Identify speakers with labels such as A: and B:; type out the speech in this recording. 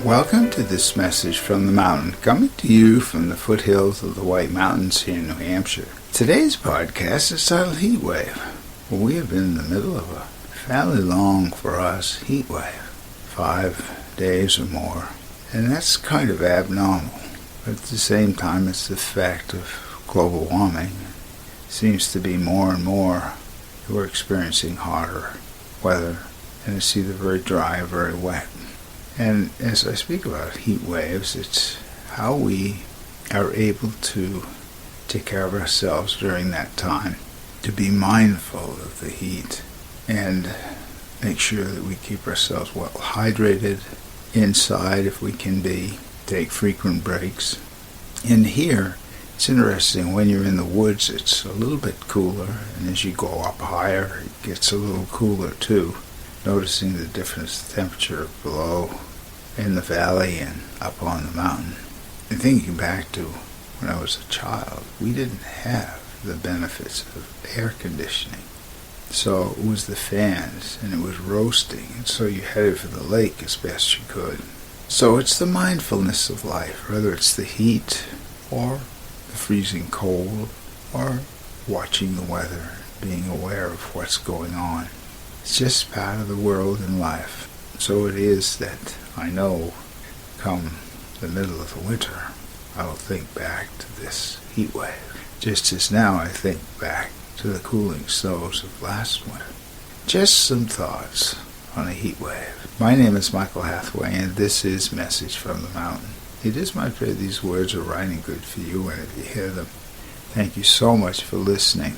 A: Welcome to this message from the mountain, coming to you from the foothills of the White Mountains here in New Hampshire. Today's podcast is titled Heat Wave. Well, we have been in the middle of a fairly long, for us, heat wave, 5 days or more, and that's kind of abnormal. But at the same time, it's the fact of global warming. It seems to be more and more we're experiencing hotter weather, and it's either very dry or very wet. And as I speak about heat waves, it's how we are able to take care of ourselves during that time, to be mindful of the heat and make sure that we keep ourselves well hydrated inside if we can be, take frequent breaks. And here, it's interesting, when you're in the woods, it's a little bit cooler, and as you go up higher, it gets a little cooler too, noticing the difference in temperature below in the valley and up on the mountain. And thinking back to when I was a child, we didn't have the benefits of air conditioning. So it was the fans, and it was roasting, and so you headed for the lake as best you could. So it's the mindfulness of life, whether it's the heat or the freezing cold or watching the weather, being aware of what's going on. It's just part of the world and life. So it is that I know come the middle of the winter, I will think back to this heat wave, just as now I think back to the cooling snows of last winter. Just some thoughts on a heat wave. My name is Michael Hathaway, and this is Message from the Mountain. It is my prayer these words are right and good for you whenever you hear them. Thank you so much for listening.